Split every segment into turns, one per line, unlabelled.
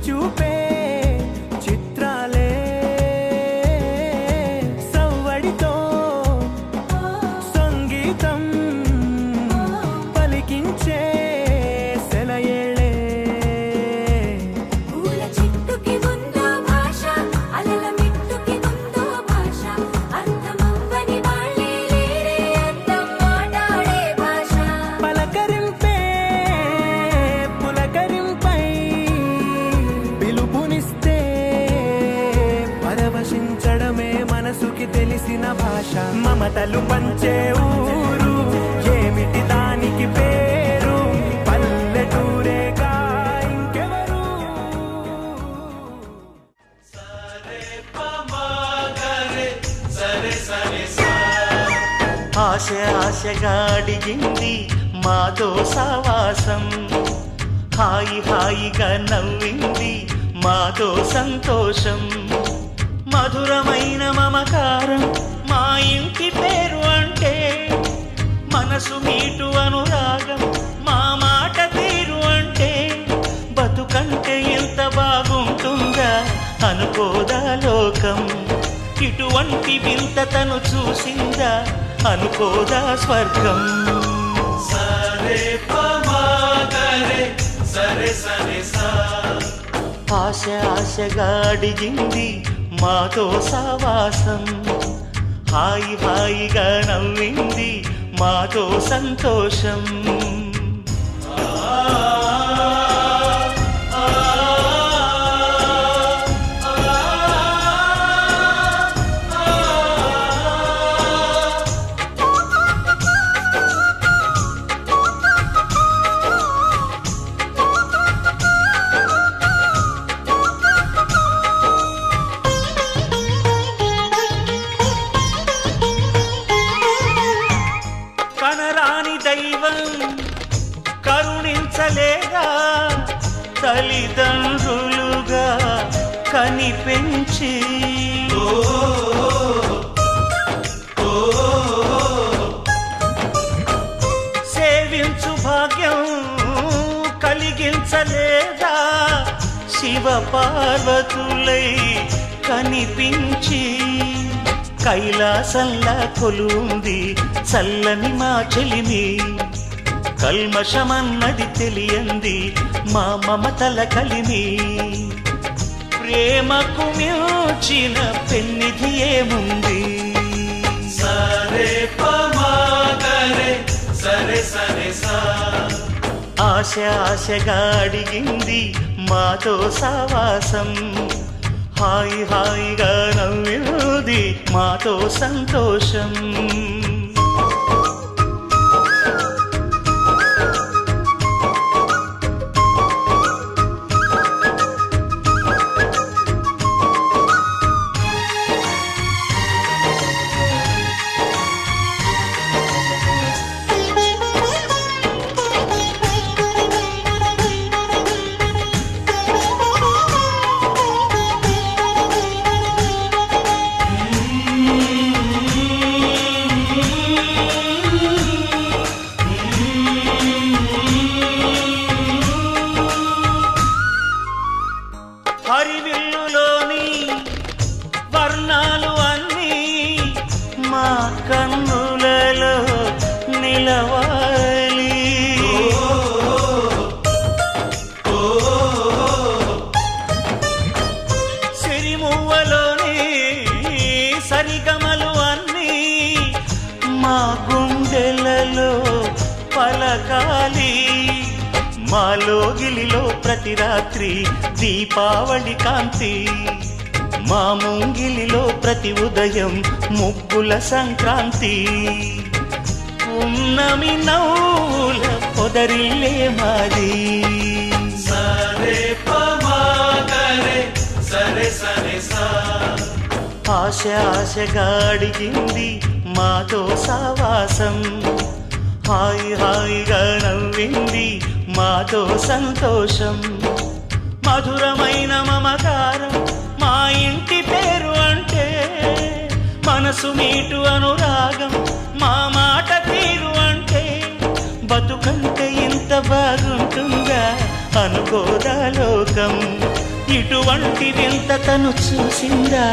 చూపే చిత్రాలే సవ్వడితో సంగీతం పలికించే సెలయేళే
పూల చెట్టుకి ఉందో భాష అలల మిట్టుకి ఉందో భాష అర్థమవ్వని వాళ్ళే లేరే అందం మాట్లాడే భాష
పలకరింపే పులకరింపై పిలుపునిస్తే పరవశించడమే మనసుకి తెలిసిన భాష మమతలు పంచే ఊరు ఏమిటి దానికి పేరు పల్లెటూరేగా ఇంకెవరు
ఆశ ఆశగా అడిగింది మాతో సావాసం హాయి హాయిగా నవ్వింది మాతో సంతోషం మధురమైన మమకారం మా ఇంటి పేరు అంటే మనసు మీటు అనురాగం మా మాట తీరు అంటే బతుకంటే ఎంత బాగుంటుందా అనుకోదా లోకం ఇటువంటి వింత తను చూసిందా అనుకోదా స్వర్గం ఆశ ఆశగా అడిగింది మాతో సావాసం హాయి హాయిగా నవ్వింది మాతో సంతోషం కనరాని దైవం కరుణించలేగా తల్లిదండ్రులుగా కనిపెంచి సేవించు భాగ్యం కలిగించలేదా శివ పార్వతులై కనిపించి కైలాసంలా కొలుంది చల్లని మా చెలిమి కల్మషమన్నది తెలియంది మా మమతల కలిమి ప్రేమకు మించిన పెన్నిధి ఏముంది ఆశ ఆశగా అడిగింది మాతో సావాసం హాయి హాయిగా నవ్వింది మాతో సంతోషం హరివిల్లులోని వర్ణాలు అన్నీ మా కన్నులలో నిలవాలి సిరిమువ్వలోని సరిగమలు అన్నీ మా గుండెలలో పలకాలి మాలోగిలిలో ప్రతి రాత్రి దీపావళి కాంతి మా ముంగిలిలో ప్రతి ఉదయం ముగ్గుల సంక్రాంతి ఉన్నమి నవ్వుల పొదరిల్లే మాది ఆశ ఆశగా అడిగింది మాతో సావాసం హాయి హాయిగా నవ్వింది మాతో సంతోషం మధురమైన మమకారం మా ఇంటి పేరు అంటే మనసు మీటు అనురాగం మా మాట తీరు అంటే బతుకంటే ఇంత బాగుంటుందా అనుకోదా లోకం ఇటువంటి వింత తను చూసిందా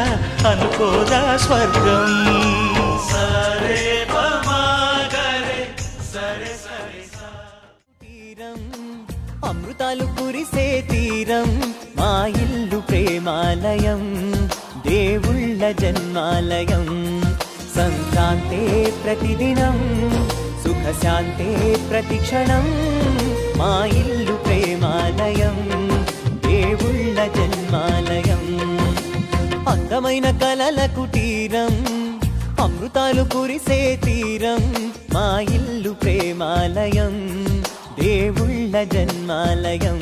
అనుకోదా స్వర్గం. సరే పమాగరే సరే సరే
తీరం అమృతాలు కురిసే తీరం మా ఇల్లు ప్రేమాలయం దేవుళ్ళ జన్మాలయం సంక్రాంతే ప్రతిదినం సుఖశాంతే ప్రతిక్షణం మా ఇల్లు ప్రేమాలయం దేవుళ్ళ జన్మాలయం అందమైన కలల కుటీరం అమృతాలు కురిసే తీరం మా ఇల్లు ప్రేమాలయం దేవుళ్ళ జన్మాలయం.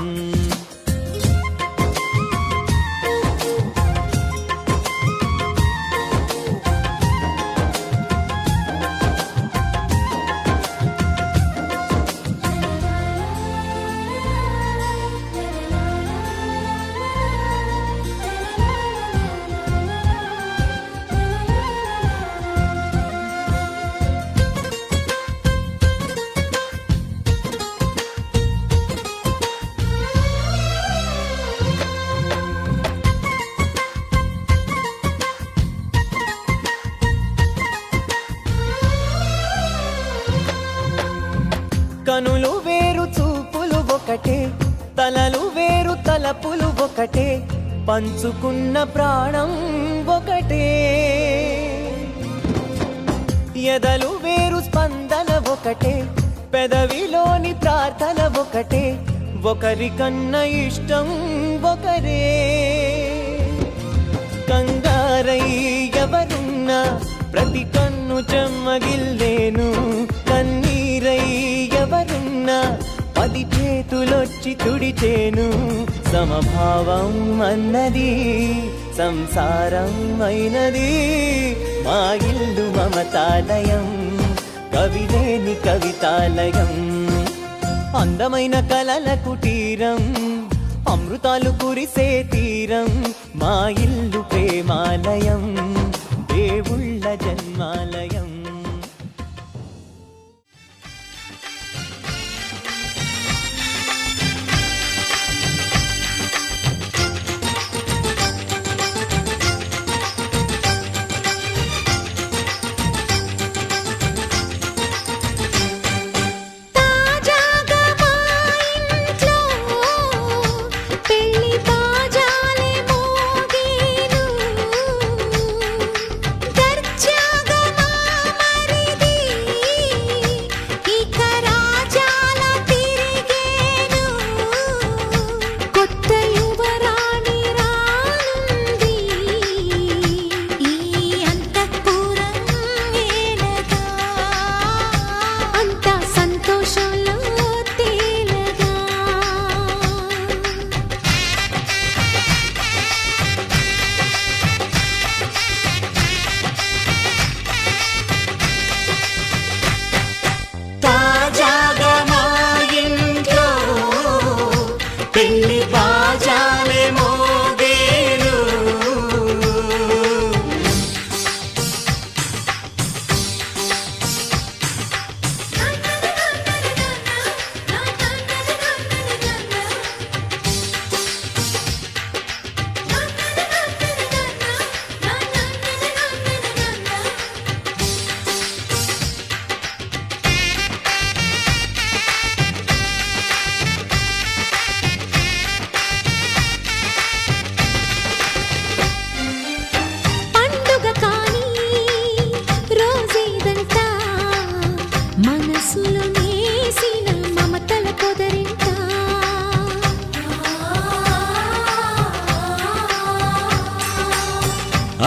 కనులు వేరు చూపులు ఒకటే తలలు వేరు తలపులు ఒకటే పంచుకున్న ప్రాణం ఒకటే ఎదలు వేరు స్పందన ఒకటే పెదవిలోని ప్రార్థన ఒకటే ఒకరికన్నా ఇష్టం ఒకరే కంగారై ఎవరున్నా ప్రతి కన్ను చెమ్మగిల్లేను కన్నీరై ఎవరున్నా 10 చేతులొచ్చి తుడిచేను సమభావం అన్నది సంసారం అయినది మా ఇల్లు మమతాలయం కవిలేని కవితాలయం అందమైన కలల కుటీరం అమృతాలు కురిసే తీరం మా ఇల్లు ప్రేమాలయం దేవుళ్ళ జన్మాలయం.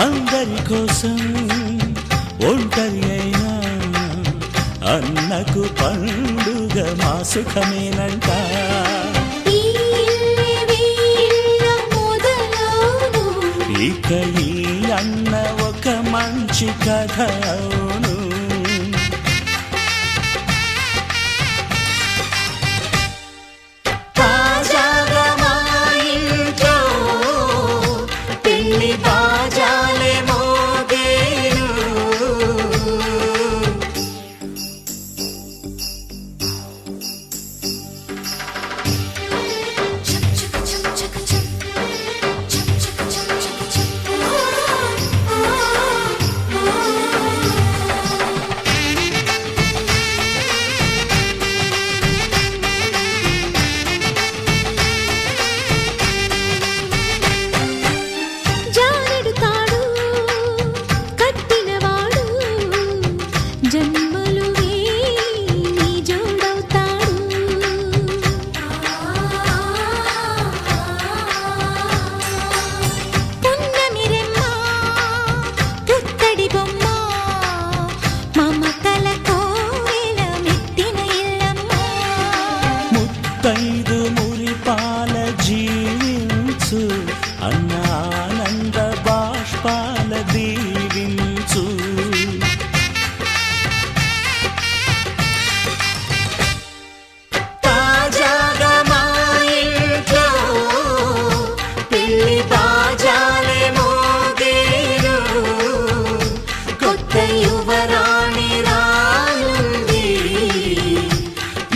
అందరి కోసం ఒంటరి అయినా అన్నకు పండుగ మా సుఖమేనంట. ఇక ఈ అన్న ఒక మంచి కథ అవును.
పెళ్లి బాజాలే మోగేరు కొత్త యువరాణి రానుంది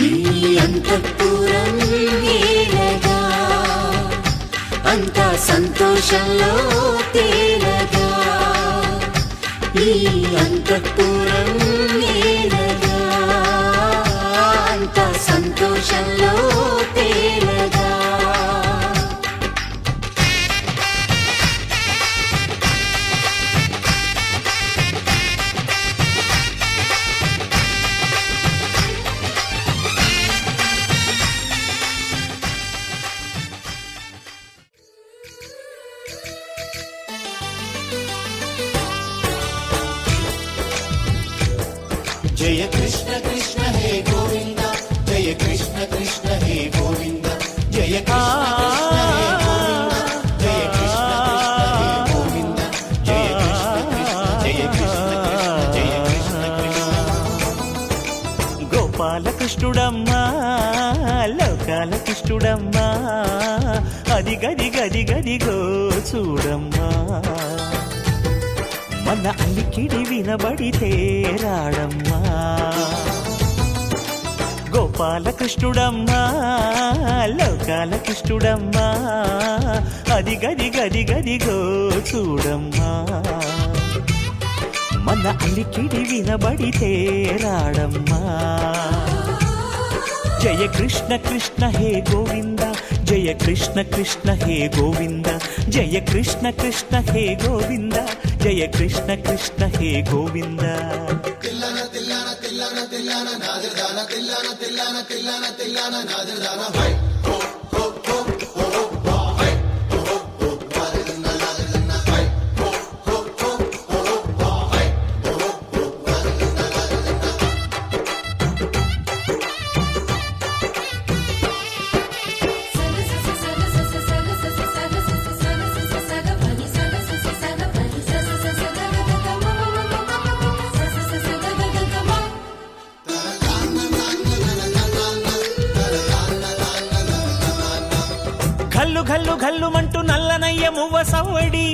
ఈ అంతఃపురం ఏలగా అంతా సంతోషంలో తేలగా ఈ అంతఃపురం ఏలగా అంతా సంతోషంలో తేలగా
జయ కృష్ణ కృష్ణ హే గోవింద జయ కృష్ణ కృష్ణ హే గోవింద జయ కృష్ణ కృష్ణ హే గోవింద జయ కృష్ణ కృష్ణ జయ కృష్ణ గోపాల కృష్ణుడమ్మా లోకాల కృష్ణుడమ్మా అది గది గది గదిగో చూడమ్మా మన అలికిడి వినబడితే రాడమ్మా గోపాల కృష్ణుడమ్మా లోకాల కృష్ణుడమ్మా అది గది గది గదిగో చూడమ్మా మన అలికిడి వినబడితే రాడమ్మా జయ కృష్ణ కృష్ణ హే గోవింద జయ కృష్ణ కృష్ణ హే గోవింద జయ కృష్ణ కృష్ణ హే గోవింద జయ కృష్ణ కృష్ణ హే గోవింద ఘల్లు ఘల్లు ఘల్లుమంటూ నల్లనయ్య మువ్వ సవ్వడి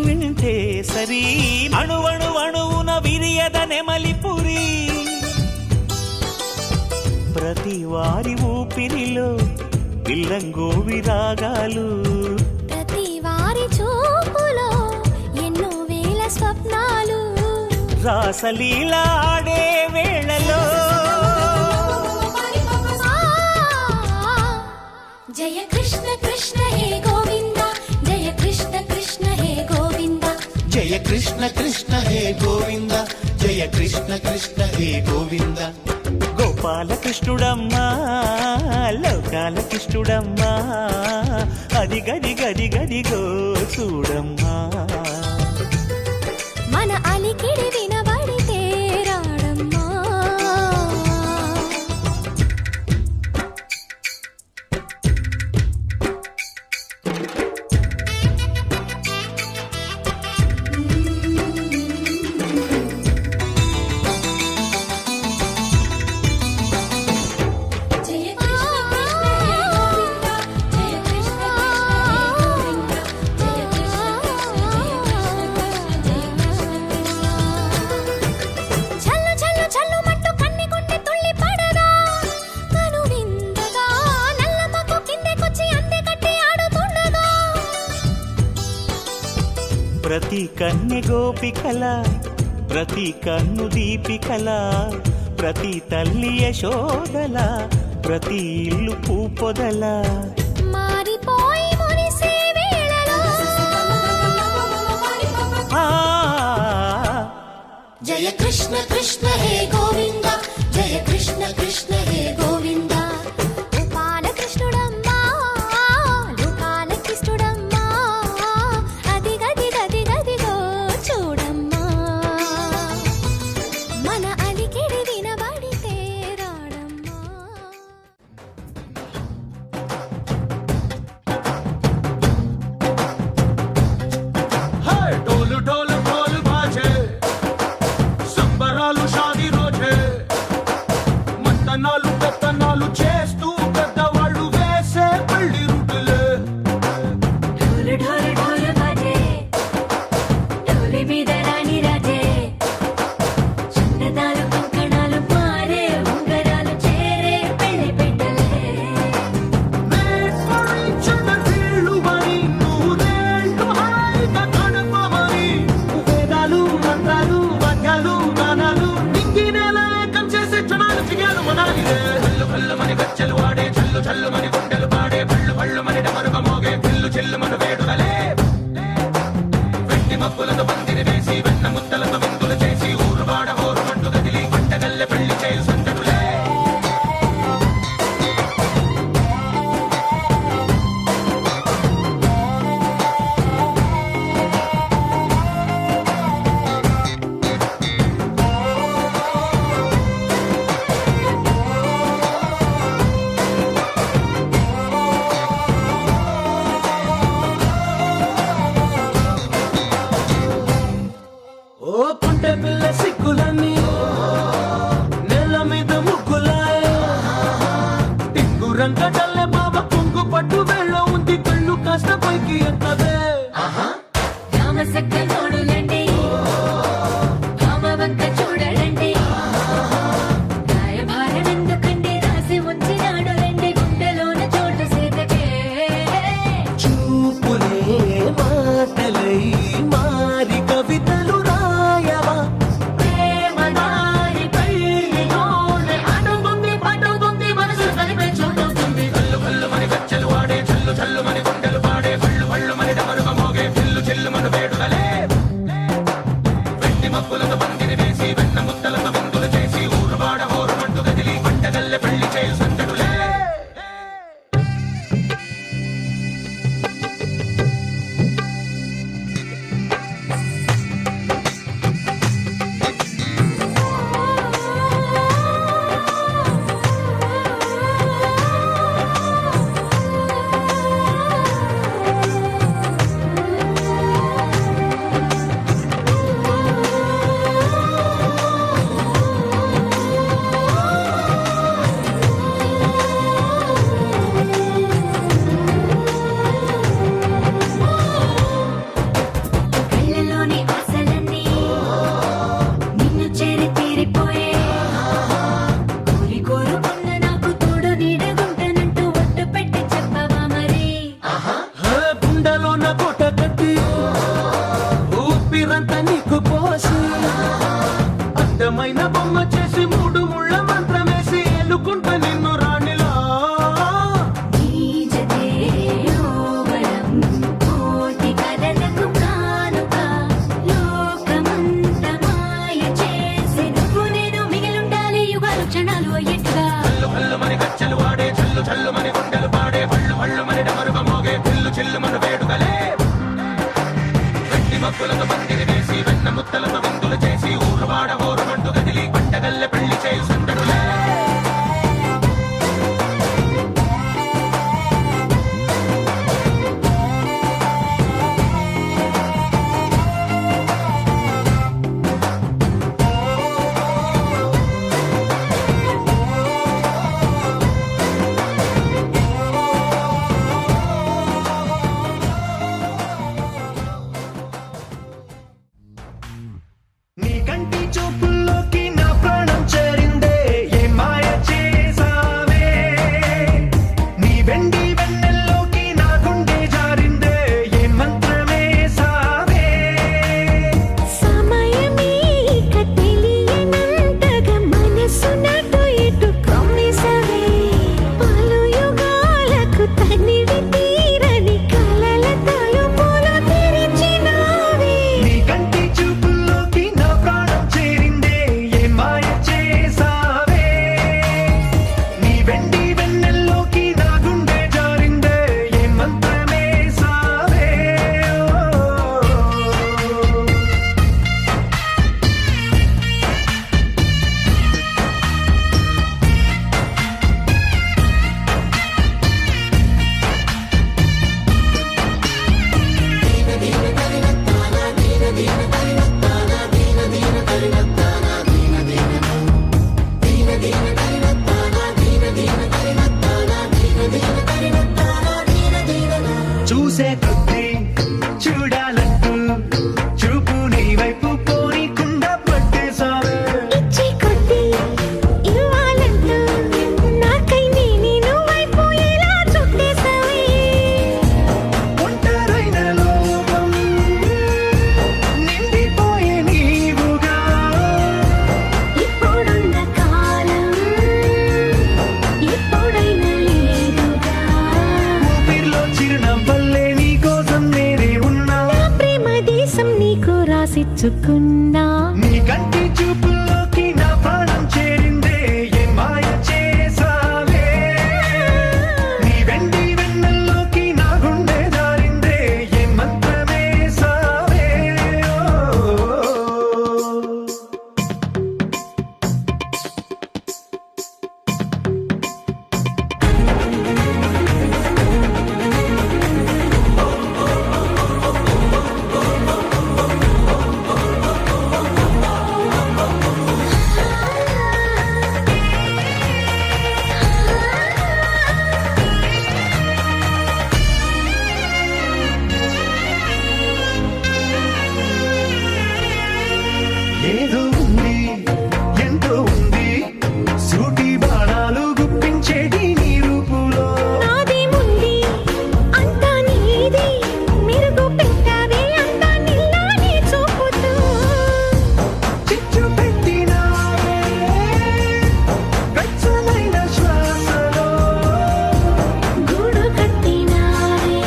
వింటే సరి అణువణు అణువున విరియద నెమలిపురి ప్రతి వారి ఊపిరిలో పిల్లంగో విరాగాలు
ప్రతి వారి చూపులో ఎన్నో వేల స్వప్నాలు
రాసలీల ఆడే వేళలో
జయ కృష్ణ కృష్ణ హే గోవింద జయ కృష్ణ కృష్ణ హే గోవింద
జయ కృష్ణ కృష్ణ హే గోవింద జయ కృష్ణ కృష్ణ హే గోవింద
గోపాల కృష్ణుడమ్మా లోకాల కృష్ణుడమ్మా అది గది గది గదిగో చూడమ్మా
మన అలికిడి వినబడితే రాడమ్మా
ప్రతి కన్నె గోపికల ప్రతి కన్ను దీపికల ప్రతి తల్లి యశోదల ప్రతి ఇల్లు పూపొదల
మారిపోయి మురిసే వేళలో జయ కృష్ణ కృష్ణ హే గోవింద జయ కృష్ణ కృష్ణ హే గోవింద గోపాల కృష్ణుడమ్మా లోకాల కృష్ణుడమ్మా అది గది గది గదిగో చూడమ్మా మన అలికిడి వినబడితే రాడమ్మా
డోలు డోలు డోలు బాజే సంబరాలు షాదీ గుండెలోన కోట కట్టి ఊపిరంతా నీకు పోసి అందమైన బొమ్మ చేసి మూడు ముళ్ళ మంత్రమేసి ఎన్నుకుంటా నిన్ను రాణిలా
కోటి కలలకు కానుక లోకమంత మాయ చేసి నువ్వు నేను మిగిలుండాలి యుగాలు క్షణాలు అయ్యేట్టుగా
చల్లు చల్లు మని గచ్చలు వాడే చల్లు చల్లు మని గుండెలు పాడే పళ్ళు పళ్ళు మని డమరుగ మోగే పిల్లు చిల్లు మన వేడుకలే వెండి మబ్బులతో పందిరి వేసి వెన్న ముత్తలతో విందులు చేసి ఊరు వాడ ఊరు మండు గదిలి పంటగల్లె పెళ్లి చేయి సుందరులే
నీ కంటి చూపుల్లోకి నా ప్రాణం చేరిందే ఏ మాయ చేసావే నీ వెండి వెన్నెల్లోకి నా గుండె జారిందే ఏ మంత్రమే సావే
సమయమే ఇక తెలియనంతగా మనసు నాటు ఇటు కమ్మిసవే పలు యుగాలకు తనివి తీరని కలల తలుపులు తెరిచినావే
నీ కంటి చూపుల్లోకి నా ప్రాణం చేరిందే ఏ మాయ చేసావే నీ వెండి వెన్నెల్లోకి నా గుండె జారిందే ఏ మంత్రమే సావే చూసే కొద్దీ చూడాలంటూ చూపు నీ వైపు పోనీకుండా పట్టేసావే
ఇచ్చే కొద్దీ ఇవ్వాలంటూ నాకై నేను వైపు ఎలా చుట్టేసావే
ఒంటరైన లోకం నిండిపోయే నీవుగా
ఇప్పుడున్న కాలం ఎప్పుడైనా లేదుగా
ఊపిరిలో చిరునవ్వల్లే నీ కోసం నేనే ఉన్నా
నా ప్రేమ దేశం నీకు రాసిచ్చుకున్నా
నీ కంటి చూపుల్లోకి నా ప్రాణం చేరిందే ఏ మాయ చేసావే నీ వెండి వెన్నెల్లోకి నా గుండె జారిందే ఏ మంత్రమే సావే ఏదో ఉంది ఎంతో ఉంది సూటి బాణాలు గుప్పించేటి నీ రూపులో
నాది ముంది అంతా నీది మెరుగు పెట్టావే అంతా నిల్లానే చూపుతూ
చిచ్చు పెట్టినావే వెచ్చనైన శ్వాసలో
గూడు కట్టినావే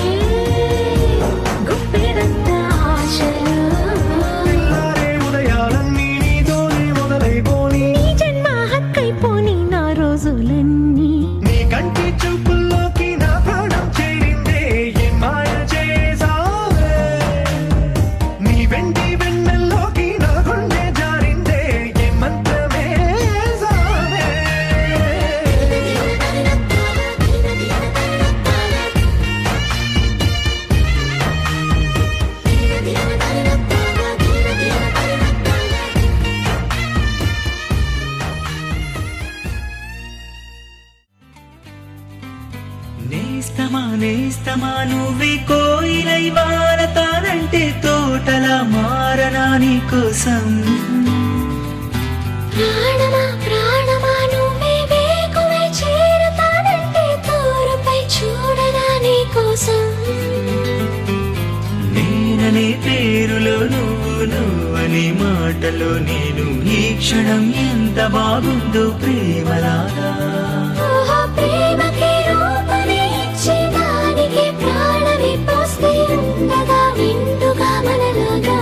గుప్పెడంత ఆశలు
తెల్లారే ఉదయాలన్నీ నీతోనే మొదలైపోని
నీ జన్మ హక్కైపోని నా రోజులన్నీ
నీ కంటి చూపుల్లోకి నా ప్రాణం చేరిందే ఏ మాయ చేసావే నీ వెండి వెన్నెల్లోకి నా గుండె జారిందే ఏ మంత్రమే సావే
నేస్తమా నేస్తమా నువ్వే కోయిలై వారతానంటే తోటలా మారనా నీ కోసం
ప్రాణమా ప్రాణమా నువ్వే వేకువై చేరుతానంటే తోరుపై చూడగా నీ కోసం
మాటలో నేను ఈ క్షణం ఎంత బాగుందో ప్రేమలాగా
ఓహో ప్రేమకి రూపమే ఇచ్చి దానికి ప్రాణమి పోస్తే ఉండగా నిండుగా మనలాగా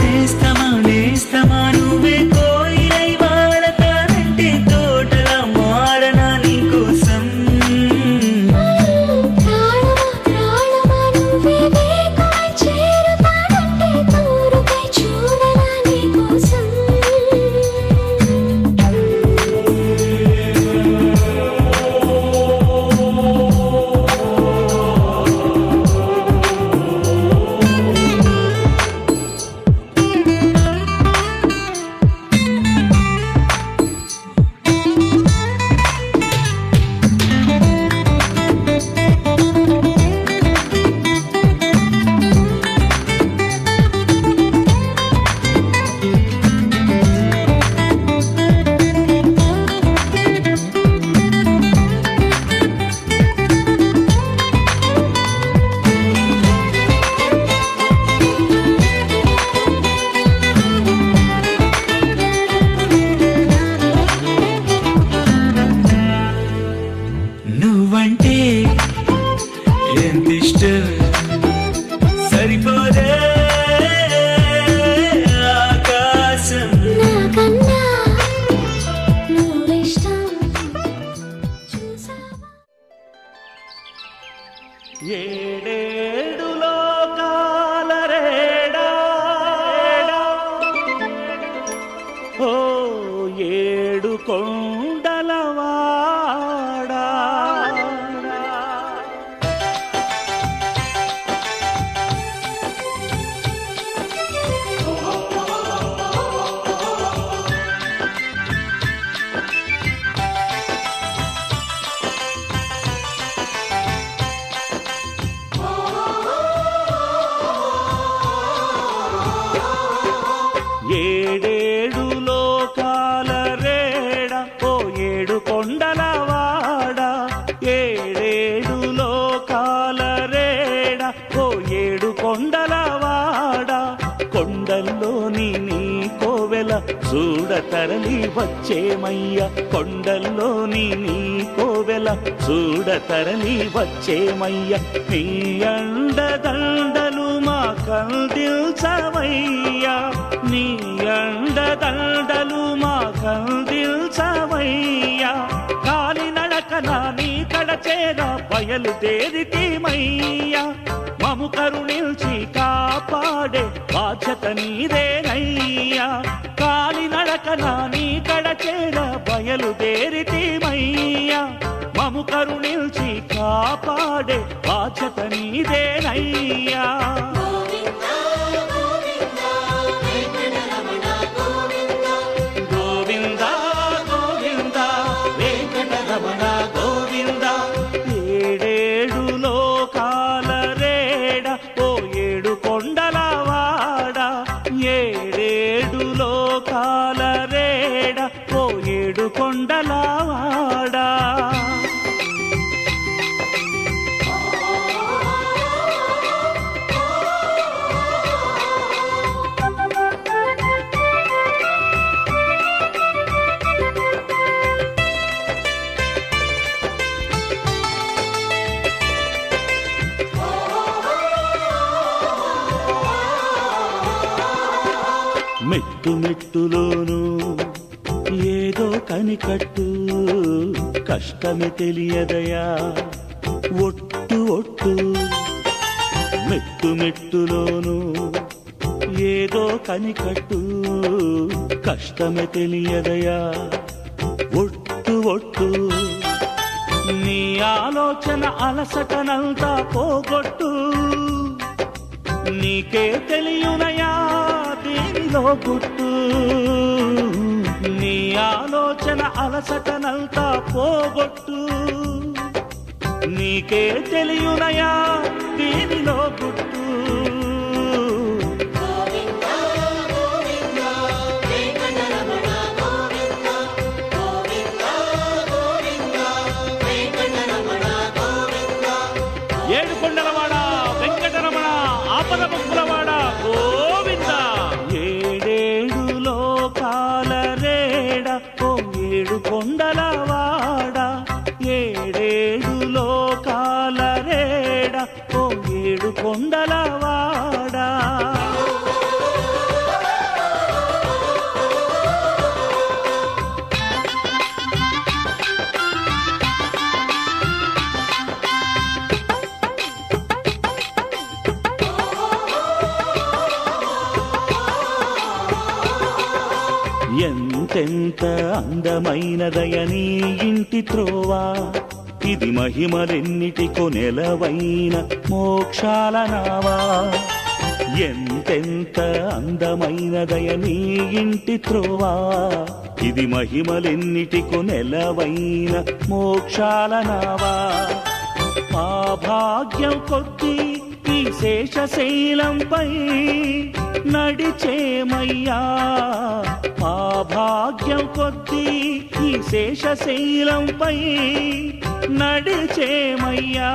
నేస్తమా నేస్తమా నువ్వే కోయిలై వాడతానంటే తోటలా మారనా నీకోసం
ప్రాణమా ప్రాణమా నువ్వే వేకువై చేరుతానంటే తూరుపై చూడనా నీకోసం
నువ్వంటే ఎంత ఇష్టం సరిపోదే ఆకాశం
నాకన్నా నువ్విష్టం చూసావా
ఏడేడు లోకాల రేడా ఓ ఏడు కొండలవాడా ఏడేడు లోకాల రేడ ఓ ఏడు కొండలవాడ ఏడేడు లోకాల రేడ ఓ ఏడు కొండలవాడ కొండల్లోని నీ కోవెల చూడ తరలి వచ్చేమయ్య కొండల్లోని నీ కోవెల చూడ తరలి వచ్చేమయ్య నీ అండదండలు మా కందిల్చవయ్యా నీ అండదండలు మా కందిల్చవయ్యా కాలినడకన నీ కడచేర బయలుదేరితీమయ్యా మము కరుణిల్చి కాపాడే బాధ్యత నీదేనయ్యా కాలినడకన నీ కడచేర బయలుదేరితీమయ్యా మము కరుణిల్చి కాపాడే బాధ్యత నీదేనయ్యా గోవింద గోవింద వెంకటరమణ గోవింద ఏడేడు లోకాల రేడ ఓ ఏడు కొండలవాడ ఏడేడు లోకాల రేడ ఓ ఏడు కొండలవాడా మెట్టు మెట్టులోనూ ఏదో కనికట్టు కష్టమే తెలియదయా ఒట్టు ఒట్టు మెట్టు మెట్టులోనూ ఏదో కనికట్టు కష్టమే తెలియదయా ఒట్టు ఒట్టు నీ ఆలోచన అలసటనంతా పోగొట్టు నీకే తెలియనయా దీనిలో గుట్టు నీ ఆలోచన అలసటనంతా పోగొట్టు నీకే తెలియనయా దీనిలో గుట్టు ఏడుకొండలవాడ వెంకటరమణ ఆపద ముక్కులవాడ గోవింద ఓ ఏడు కొండలవాడా. ఎంతెంత అందమైనదయ నీ ఇంటి త్రోవా, ఇది మహిమలెన్నిటికో నెలవైన మోక్షాల నావా. ఎంతెంత అందమైనదయ నీ ఇంటి త్రోవా, ఇది మహిమలెన్నిటికో నెలవైన మోక్షాల నావా. మా భాగ్యం కొద్ది ఈ శేషశైలంపై నడిచేమయ్యా, మా భాగ్యం కొద్ది ఈ శేషశైలంపై నడిచేమయ్యా.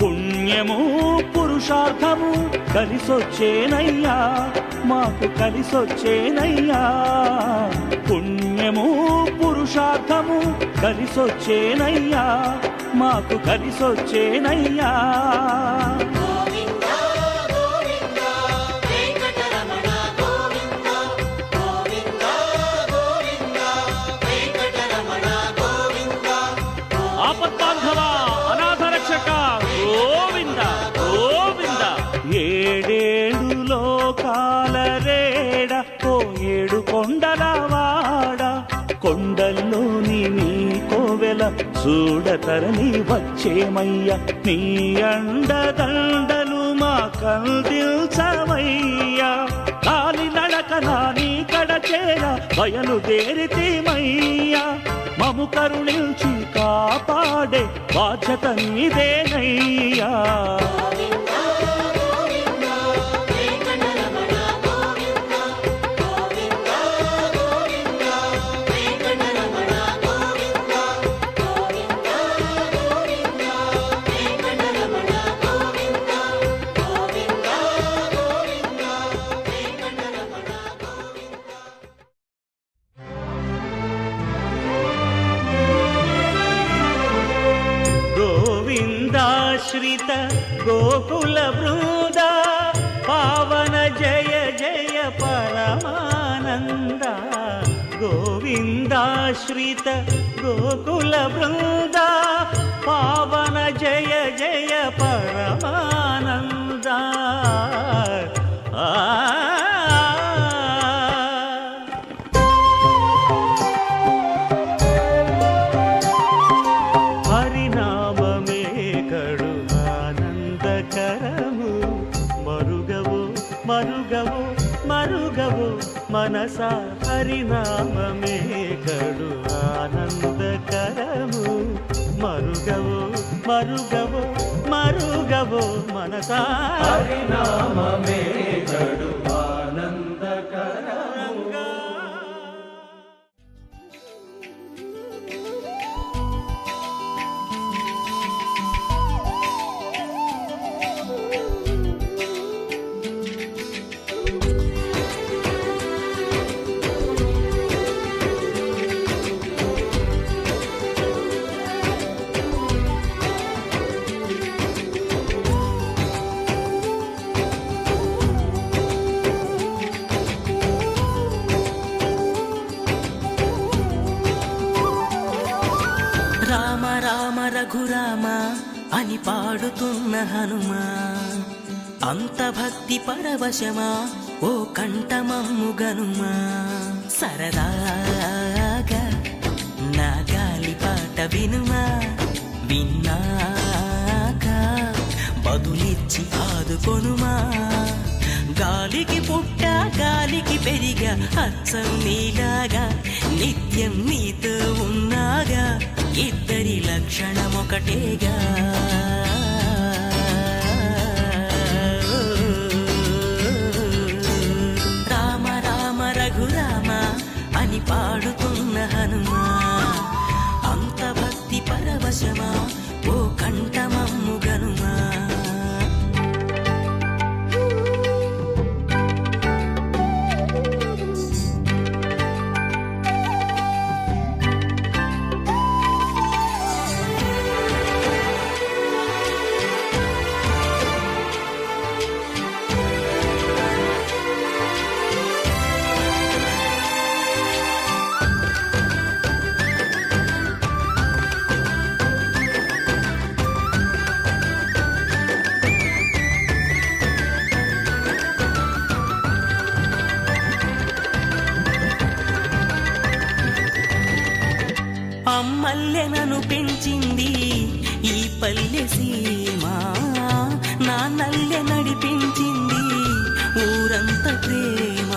పుణ్యము పురుషార్థము కలిసొచ్చేనయ్యా, మాకు కలిసొచ్చేనయ్యా. పుణ్యము పురుషార్థము కలిసొచ్చేనయ్యా, మాకు కలిసొచ్చేనయ్యా. ఆపద్బాంధవ అనాథ రక్షక గోవింద గోవింద. ఏడేడు లోకాల రేడ ఓ ఏడు కొండలవాడ, కొండల్లోని నీ కోవెల చూడతరని వచ్చేమయ్య. నీ అండదండలు మా కందిల్చవయ్యా, కాలి నడకన నీ కడచేర బయలుదేరితేమయ్యా. మము కరుణించి కాపాడే బాధ్యత నీదేనయ్యా. గోవిందాశ్రిత గోకుల బృంద, పావన జయ జయ పరమానంద. గోవిందాశ్రిత గోకుల బృంద, పావన జయ జయ పరమానంద. హరినామమే కడు ఆనందకరము, మరుగవు మరుగవు మరుగవు మనస. హరినామమే కడు ఆనందకరము, మరుగవు మరుగవు మరుగవు మనస.
హరినామమే కడు ఆనందకరము.
రామ రామ రఘురామ అని పాడుతున్న హనుమా, అంత భక్తి పరవశమా ఓ కంఠమమ్ము గనుమా. సరదాగా నా గాలి పాట వినుమా, విన్నాక బదులిచ్చి ఆదుకొనుమా. గాలికి పుట్ట గాలికి పెరిగా, అచ్చం నీలాగా నిత్యం నీతో ఉన్నాగా. ఇద్దరి లక్షణమొకటేగా. రామ రామ రఘురామ అని పాడుతున్న హనుమా, అంత భక్తి పరవశమా ఓ కంఠమమ్ము గనుమా. నడిపించింది ఊరంత ప్రేమ.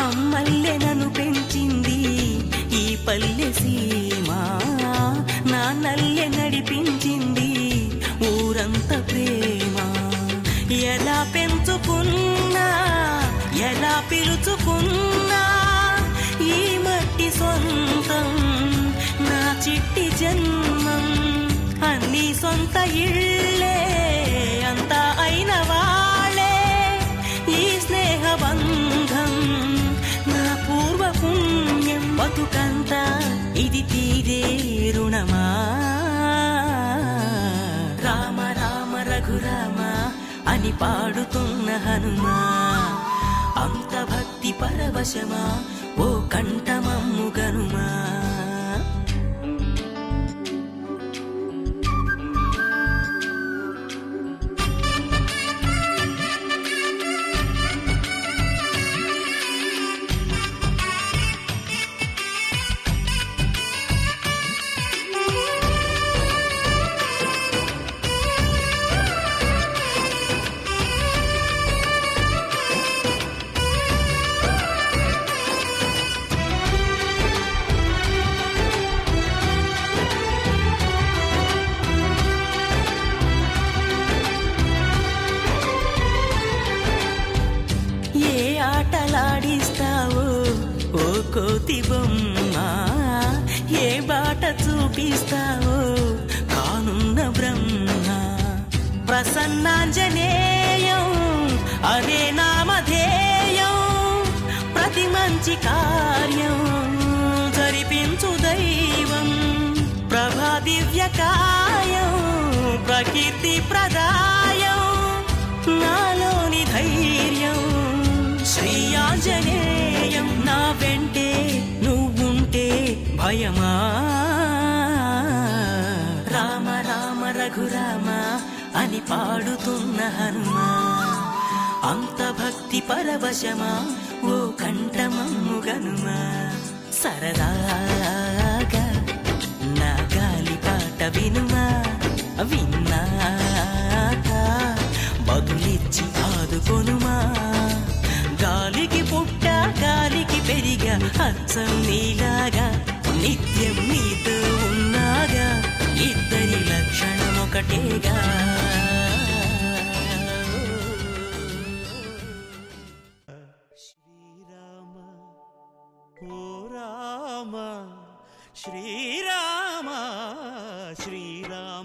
అమ్మల్లె నన్ను పెంచింది ఈ పల్లె సీమ. నాన్నల్లె నడిపించింది ఊరంత ప్రేమ. ఎలా పెంచుకున్నా ఎలా పిలుచుకున్నా ఈ మట్టి సొంతం నా చిట్టి జన్మం. అన్ని సొంత ఇళ్ళే అంతా అయిన వాళ్ళే ఈ స్నేహ బంధం నా పూర్వ పుణ్యం. బతుకంతా ఇది తీరే రుణమా. రామ రామ రఘురామ అని పాడుతున్న హనుమా. అంత భక్తి పరవశమా ఓ కంఠమమ్ము గనుమా. ఆటలాడిస్తావో ఓ కోతి బొమ్మ, ఏ బాట చూపిస్తావో కానున్న బ్రహ్మ. ప్రసన్నాంజనేయం అదే నామధేయం, ప్రతి మంచి కార్యం జరిపించు దైవం. ప్రభా దివ్యకాయం ప్రకీర్తి ప్రదాయం, నాలోని ధైర్యం శ్రీ ఆంజనేయం. నా వెంటే నువ్వుంటే భయమా. రామ రామ రఘురామ అని పాడుతున్న హనుమా. అంత భక్తి పరవశమా ఓ కంఠమమ్ము గనుమా. సరదాగా నా గాలి పాట వినుమా. విన్నాక బదులిచ్చి ఆదుకొనుమా. గాలికి పుట్ట గాలికి పెరిగా అచ్చం నీలాగా, నిత్యం నీతో ఉన్నాగా, ఇద్దరి లక్షణం ఒకటేగా.
శ్రీరామ ఓ రామ శ్రీరామ శ్రీరామ